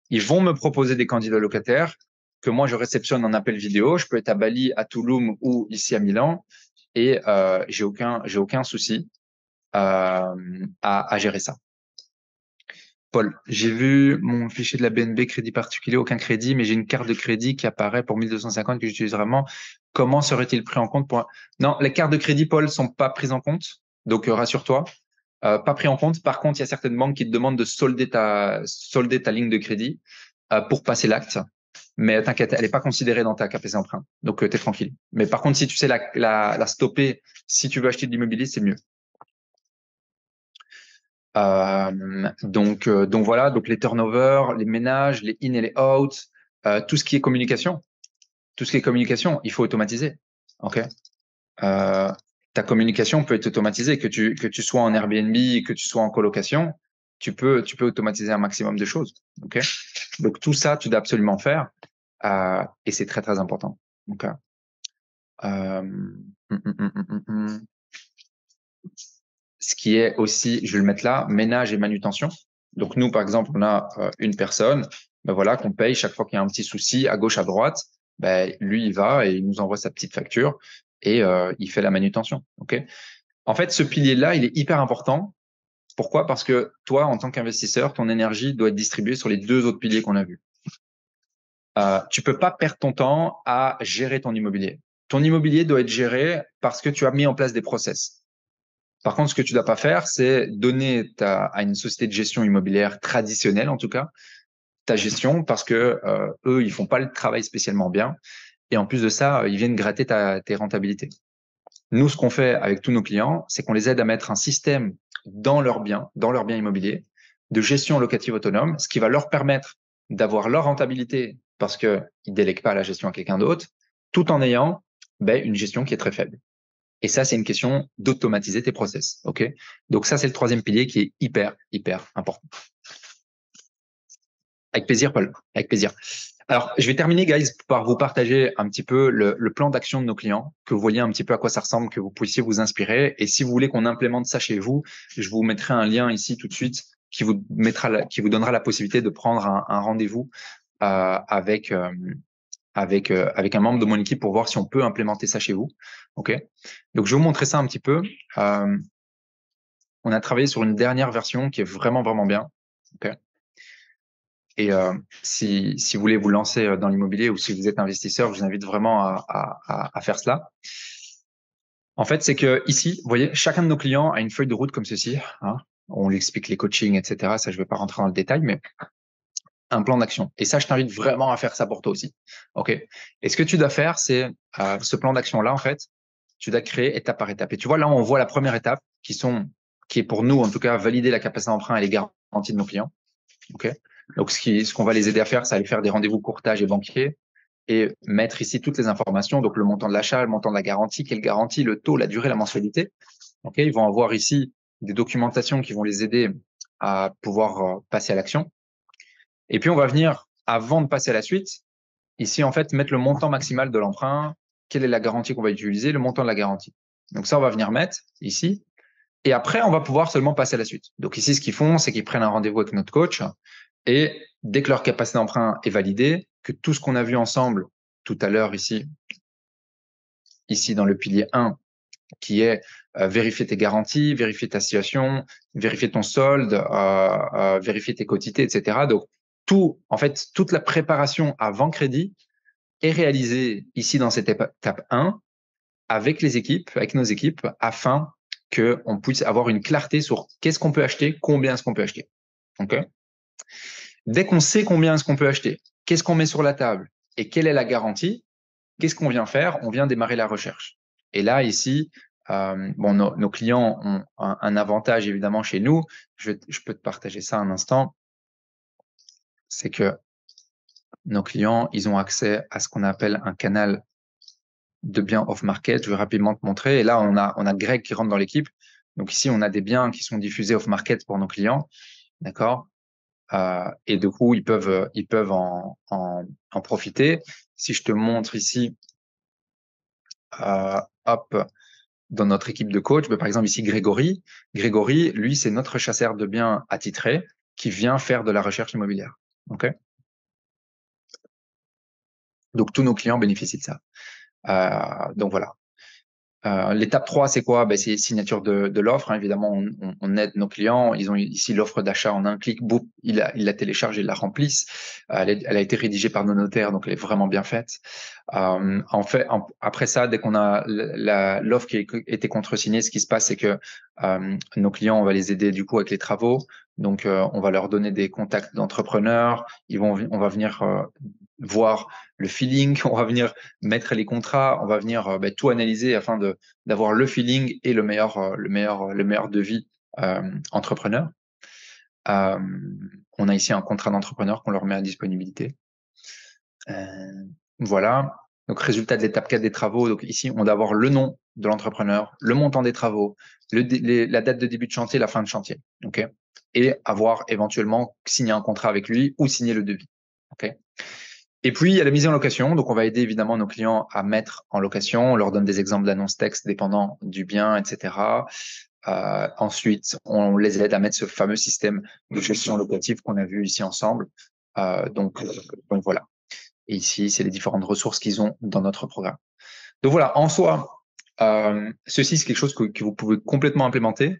Ils vont me proposer des candidats locataires que moi, je réceptionne en appel vidéo. Je peux être à Bali, à Touloum ou ici à Milan et j'ai aucun souci à gérer ça. Paul, j'ai vu mon fichier de la BNB crédit particulier, aucun crédit, mais j'ai une carte de crédit qui apparaît pour 1250 que j'utilise vraiment. Comment serait-il pris en compte pour... Non, les cartes de crédit, Paul, sont pas prises en compte. Donc, rassure-toi, pas pris en compte. Par contre, il y a certaines banques qui te demandent de solder ta ligne de crédit pour passer l'acte. Mais t'inquiète, elle n'est pas considérée dans ta capacité d'emprunt. Donc, tu es tranquille. Mais par contre, si tu sais la stopper, si tu veux acheter de l'immobilier, c'est mieux. Donc voilà, donc les turnovers, les ménages, les in et les out, tout ce qui est communication, il faut automatiser. Ok. Ta communication peut être automatisée, que tu sois en Airbnb, que tu sois en colocation, tu peux automatiser un maximum de choses. Ok. Donc tout ça, tu dois absolument faire, et c'est très très important. Ok. Ce qui est aussi, je vais le mettre là, ménage et manutention. Donc nous, par exemple, on a une personne, ben voilà, qu'on paye chaque fois qu'il y a un petit souci à gauche, à droite. Ben, lui, il va et il nous envoie sa petite facture et il fait la manutention. Ok. En fait, ce pilier-là, il est hyper important. Pourquoi? Parce que toi, en tant qu'investisseur, ton énergie doit être distribuée sur les deux autres piliers qu'on a vus. Tu peux pas perdre ton temps à gérer ton immobilier. Ton immobilier doit être géré parce que tu as mis en place des process. Par contre, ce que tu dois pas faire, c'est donner à une société de gestion immobilière traditionnelle, en tout cas, ta gestion, parce que eux, ils font pas le travail spécialement bien. Et en plus de ça, ils viennent gratter tes rentabilités. Nous, ce qu'on fait avec tous nos clients, c'est qu'on les aide à mettre un système dans leur bien immobilier, de gestion locative autonome, ce qui va leur permettre d'avoir leur rentabilité parce qu'ils délèguent pas la gestion à quelqu'un d'autre, tout en ayant une gestion qui est très faible. Et ça, c'est une question d'automatiser tes process. OK? Donc ça, c'est le troisième pilier qui est hyper, hyper important. Avec plaisir, Paul. Avec plaisir. Alors, je vais terminer, guys, par vous partager un petit peu le plan d'action de nos clients, que vous voyez un petit peu à quoi ça ressemble, que vous puissiez vous inspirer. Et si vous voulez qu'on implémente ça chez vous, je vous mettrai un lien ici tout de suite qui vous donnera la possibilité de prendre un rendez-vous avec un membre de mon équipe pour voir si on peut implémenter ça chez vous. OK? Donc, je vais vous montrer ça un petit peu. On a travaillé sur une dernière version qui est vraiment, vraiment bien. OK? Et si vous voulez vous lancer dans l'immobilier ou si vous êtes investisseur, je vous invite vraiment à faire cela. En fait, c'est que ici, vous voyez, chacun de nos clients a une feuille de route comme ceci. Hein. On lui explique les coachings, etc. Ça, je ne vais pas rentrer dans le détail, mais un plan d'action. Et ça, je t'invite vraiment à faire ça pour toi aussi. OK? Et ce que tu dois faire, c'est ce plan d'action-là, en fait, tu dois créer étape par étape. Et tu vois, là, on voit la première étape qui est pour nous, en tout cas, valider la capacité d'emprunt et les garanties de nos clients. OK? Donc, ce qu'on va les aider à faire, c'est aller faire des rendez-vous courtage et banquiers. et mettre ici toutes les informations, donc le montant de l'achat, le montant de la garantie, quelle garantie, le taux, la durée, la mensualité. Okay, ils vont avoir ici des documentations qui vont les aider à pouvoir passer à l'action. Et puis, on va venir, avant de passer à la suite, ici, en fait, mettre le montant maximal de l'emprunt, quelle est la garantie qu'on va utiliser, le montant de la garantie. Donc ça, on va venir mettre ici. Et après, on va pouvoir seulement passer à la suite. Donc ici, ce qu'ils font, c'est qu'ils prennent un rendez-vous avec notre coach. Et dès que leur capacité d'emprunt est validée, que tout ce qu'on a vu ensemble tout à l'heure ici dans le pilier 1, qui est vérifier tes garanties, vérifier ta situation, vérifier ton solde, vérifier tes quotités, etc. Donc, en fait, toute la préparation avant crédit est réalisée ici dans cette étape 1 avec les équipes, avec nos équipes, afin qu'on puisse avoir une clarté sur qu'est-ce qu'on peut acheter, combien est-ce qu'on peut acheter. Okay. Dès qu'on sait combien est-ce qu'on peut acheter, qu'est-ce qu'on met sur la table et quelle est la garantie, qu'est-ce qu'on vient faire? On vient démarrer la recherche. Et là, ici, nos clients ont un avantage évidemment chez nous. Je peux te partager ça un instant. C'est que nos clients, ils ont accès à ce qu'on appelle un canal de biens off-market. Je vais rapidement te montrer. Et là, on a Greg qui rentre dans l'équipe. Donc ici, on a des biens qui sont diffusés off-market pour nos clients. D'accord? Et du coup, ils peuvent en profiter. Si je te montre ici, hop, dans notre équipe de coach, par exemple ici Grégory. Grégory, lui, c'est notre chasseur de biens attitré qui vient faire de la recherche immobilière. Okay. Donc tous nos clients bénéficient de ça. Donc voilà. L'étape 3, c'est quoi? C'est signature de l'offre. Hein. Évidemment, on aide nos clients. Ils ont ici l'offre d'achat en un clic. Boum, ils la téléchargent, ils la remplissent. Elle a été rédigée par nos notaires, donc elle est vraiment bien faite. Après ça, dès qu'on a l'offre qui a été contresignée, ce qui se passe, c'est que nos clients, on va les aider du coup avec les travaux. Donc, on va leur donner des contacts d'entrepreneurs. On va venir voir le feeling, on va venir mettre les contrats, on va venir tout analyser afin d'avoir le feeling et le meilleur devis entrepreneur. On a ici un contrat d'entrepreneur qu'on leur met à disponibilité. Voilà. Donc, résultat de l'étape 4 des travaux. Donc, ici, on doit avoir le nom de l'entrepreneur, le montant des travaux, la date de début de chantier, la fin de chantier. Okay. Et avoir éventuellement signé un contrat avec lui ou signer le devis. Okay. Et puis, il y a la mise en location. Donc, on va aider évidemment nos clients à mettre en location. On leur donne des exemples d'annonces texte dépendant du bien, etc. Ensuite, on les aide à mettre ce fameux système de gestion locative qu'on a vu ici ensemble. Donc voilà. Et ici, c'est les différentes ressources qu'ils ont dans notre programme. Donc voilà, en soi, ceci, c'est quelque chose que vous pouvez complètement implémenter.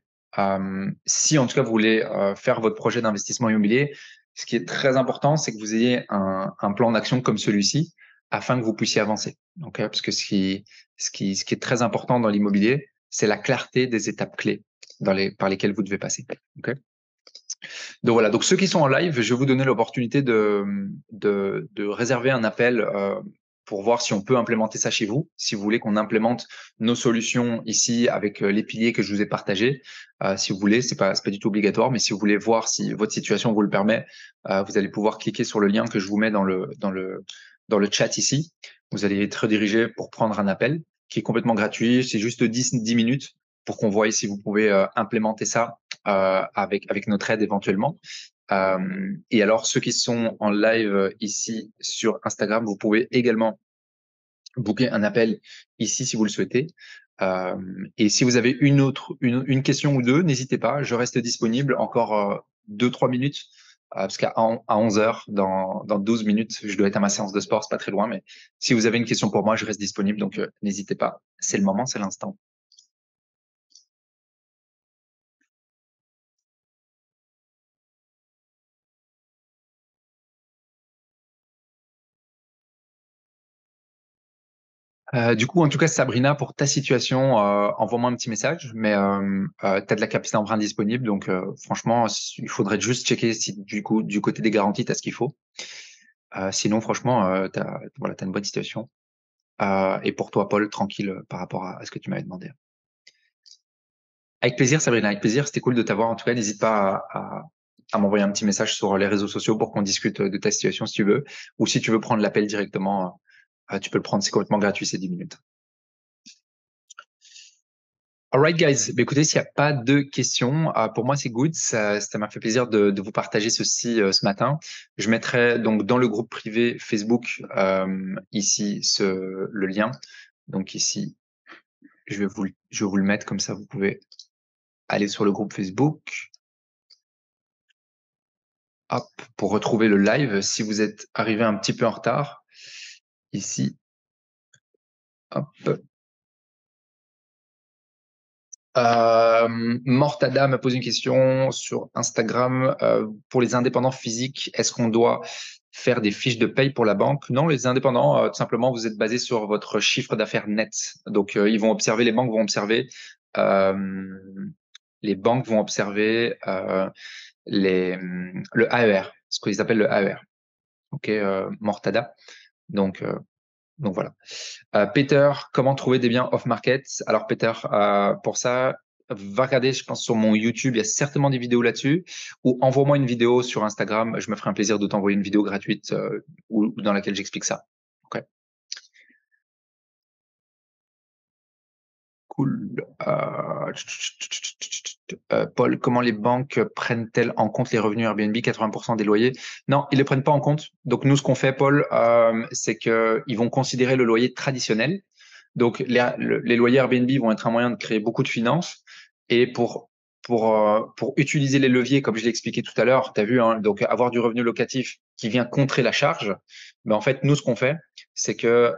Si en tout cas, vous voulez faire votre projet d'investissement immobilier, ce qui est très important, c'est que vous ayez un plan d'action comme celui-ci afin que vous puissiez avancer. Okay, parce que ce qui est très important dans l'immobilier, c'est la clarté des étapes clés par lesquelles vous devez passer. Okay. Donc voilà, donc ceux qui sont en live, je vais vous donner l'opportunité de réserver un appel pour voir si on peut implémenter ça chez vous, si vous voulez qu'on implémente nos solutions ici avec les piliers que je vous ai partagés. Si vous voulez, c'est pas du tout obligatoire, mais si vous voulez voir si votre situation vous le permet, vous allez pouvoir cliquer sur le lien que je vous mets dans le chat ici. Vous allez être redirigé pour prendre un appel qui est complètement gratuit. C'est juste 10 minutes pour qu'on voie si vous pouvez implémenter ça avec notre aide éventuellement. Et alors, ceux qui sont en live ici sur Instagram, vous pouvez également booker un appel ici si vous le souhaitez. Et si vous avez une question ou deux, n'hésitez pas, je reste disponible encore 2-3 minutes, parce qu'à 11h, dans 12 minutes, je dois être à ma séance de sport, c'est pas très loin, mais si vous avez une question pour moi, je reste disponible, donc n'hésitez pas, c'est le moment, c'est l'instant. Du coup, en tout cas, Sabrina, pour ta situation, envoie-moi un petit message, mais tu as de la capacité d'emprunt disponible, donc franchement, il faudrait juste checker si du côté des garanties, tu as ce qu'il faut. Sinon, franchement, tu as une bonne situation. Et pour toi, Paul, tranquille par rapport à ce que tu m'avais demandé. Avec plaisir, Sabrina, avec plaisir. C'était cool de t'avoir. En tout cas, n'hésite pas à m'envoyer un petit message sur les réseaux sociaux pour qu'on discute de ta situation si tu veux, ou si tu veux prendre l'appel directement. tu peux le prendre, c'est complètement gratuit, c'est 10 minutes. Alright guys, bah, écoutez, s'il n'y a pas de questions, pour moi c'est good, ça m'a fait plaisir de vous partager ceci ce matin. Je mettrai donc dans le groupe privé Facebook ici le lien. Donc ici, je vais vous le mettre comme ça, vous pouvez aller sur le groupe Facebook. Hop, pour retrouver le live, si vous êtes arrivé un petit peu en retard, ici, hop. Mortada m'a posé une question sur Instagram. Pour les indépendants physiques, est-ce qu'on doit faire des fiches de paye pour la banque? Non, les indépendants, tout simplement, vous êtes basé sur votre chiffre d'affaires net. Donc, ils vont observer, les banques vont observer, le AER, ce qu'ils appellent le AER. Ok, Mortada. Donc voilà. Peter, comment trouver des biens off-market? Alors Peter, pour ça, va regarder, je pense, sur mon YouTube, il y a certainement des vidéos là-dessus, ou envoie-moi une vidéo sur Instagram, je me ferai un plaisir de t'envoyer une vidéo gratuite ou dans laquelle j'explique ça. Ok, cool. Paul, comment les banques prennent-elles en compte les revenus Airbnb, 80% des loyers? Non, ils ne les prennent pas en compte. Donc nous, ce qu'on fait, Paul, c'est qu'ils vont considérer le loyer traditionnel. Donc, les loyers Airbnb vont être un moyen de créer beaucoup de finances. Et pour utiliser les leviers, comme je l'ai expliqué tout à l'heure, tu as vu, hein, donc avoir du revenu locatif qui vient contrer la charge, en fait, nous, ce qu'on fait, c'est que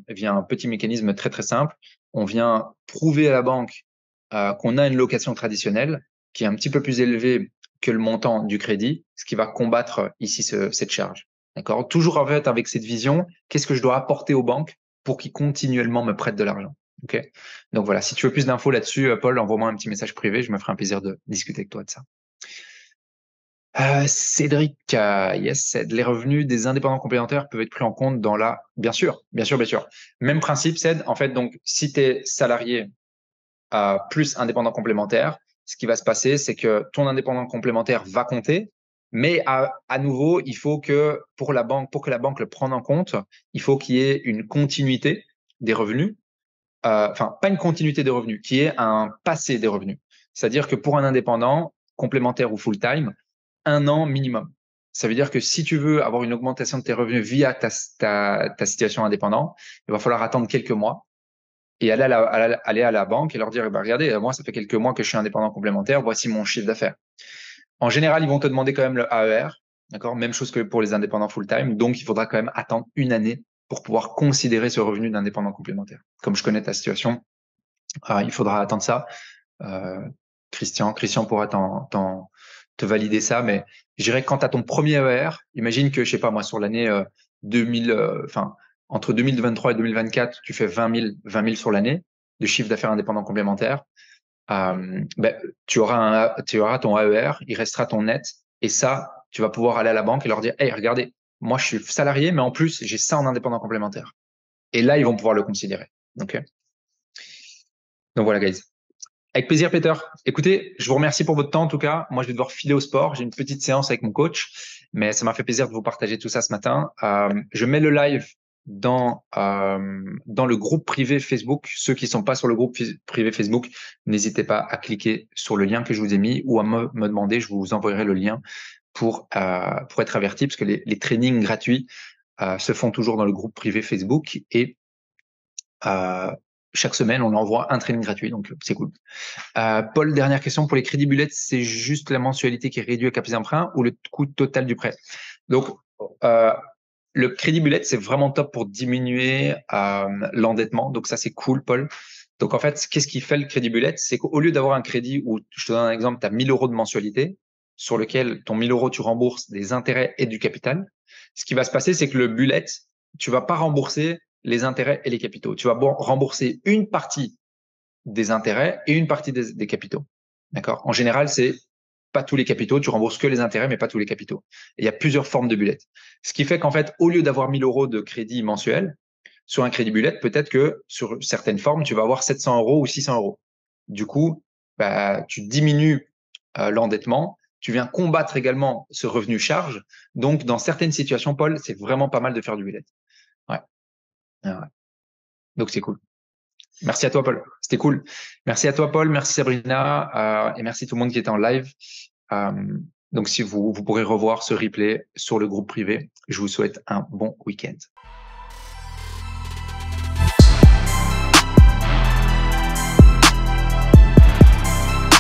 via un petit mécanisme très, très simple, on vient prouver à la banque qu'on a une location traditionnelle qui est un petit peu plus élevée que le montant du crédit, ce qui va combattre ici cette charge. D'accord? Toujours en fait avec cette vision, qu'est-ce que je dois apporter aux banques pour qu'ils continuellement me prêtent de l'argent. Ok. Donc voilà, si tu veux plus d'infos là-dessus, Paul, envoie-moi un petit message privé, je me ferai un plaisir de discuter avec toi de ça. Cédric, yes, les revenus des indépendants complémentaires peuvent être pris en compte dans la... Bien sûr, bien sûr, bien sûr. Même principe, Ced, en fait, donc si tu es salarié plus indépendant complémentaire, ce qui va se passer, c'est que ton indépendant complémentaire va compter, mais à nouveau, il faut que pour que la banque le prenne en compte, il faut qu'il y ait une continuité des revenus, enfin pas une continuité des revenus, qui est un passé des revenus. C'est-à-dire que pour un indépendant complémentaire ou full-time, 1 an minimum. Ça veut dire que si tu veux avoir une augmentation de tes revenus via ta situation indépendante, il va falloir attendre quelques mois et aller à la banque et leur dire, bah, regardez, moi, ça fait quelques mois que je suis indépendant complémentaire, voici mon chiffre d'affaires. En général, ils vont te demander quand même le AER, d'accord? Même chose que pour les indépendants full-time. Donc, il faudra quand même attendre 1 année pour pouvoir considérer ce revenu d'indépendant complémentaire. Comme je connais ta situation, il faudra attendre ça. Euh, Christian pourra te valider ça, mais je dirais que quand tu as ton premier AER, imagine que, je sais pas moi, sur l'année 2000, enfin, entre 2023 et 2024, tu fais 20 000 sur l'année de chiffre d'affaires indépendant complémentaire. Ben, tu auras ton AER, il restera ton net, et ça, tu vas pouvoir aller à la banque et leur dire, hey, regardez, moi je suis salarié, mais en plus j'ai ça en indépendant complémentaire. Et là, ils vont pouvoir le considérer. Okay. Donc voilà, guys. Avec plaisir, Peter. Écoutez, je vous remercie pour votre temps en tout cas. Moi, je vais devoir filer au sport. J'ai une petite séance avec mon coach, mais ça m'a fait plaisir de vous partager tout ça ce matin. Je mets le live dans le groupe privé Facebook. Ceux qui sont pas sur le groupe privé Facebook, n'hésitez pas à cliquer sur le lien que je vous ai mis ou à me demander. Je vous enverrai le lien pour être averti, parce que les trainings gratuits se font toujours dans le groupe privé Facebook et chaque semaine, on envoie un training gratuit, donc c'est cool. Paul, dernière question. Pour les crédits bullets, c'est juste la mensualité qui est réduite à capital emprunt ou le coût total du prêt? Donc, le crédit bullet, c'est vraiment top pour diminuer l'endettement. Donc ça, c'est cool, Paul. Donc en fait, qu'est-ce qui fait le crédit bullet? C'est qu'au lieu d'avoir un crédit où, je te donne un exemple, tu as 1000 euros de mensualité, sur lequel ton 1000 euros, tu rembourses des intérêts et du capital. Ce qui va se passer, c'est que le bullet, tu vas pas rembourser les intérêts et les capitaux. Tu vas rembourser une partie des intérêts et une partie des capitaux. D'accord? En général, c'est pas tous les capitaux, tu rembourses que les intérêts, mais pas tous les capitaux. Et il y a plusieurs formes de bullet. Ce qui fait qu'en fait, au lieu d'avoir 1000 euros de crédit mensuel, sur un crédit bullet, peut-être que sur certaines formes, tu vas avoir 700 euros ou 600 euros. Du coup, bah, tu diminues l'endettement, tu viens combattre également ce revenu charge. Donc, dans certaines situations, Paul, c'est vraiment pas mal de faire du bullet. Ouais. Ah ouais. Donc, c'est cool. Merci à toi, Paul. C'était cool. Merci à toi, Paul. Merci, Sabrina. Et merci tout le monde qui était en live. Euh, donc, si vous pourrez revoir ce replay sur le groupe privé. Je vous souhaite un bon week-end.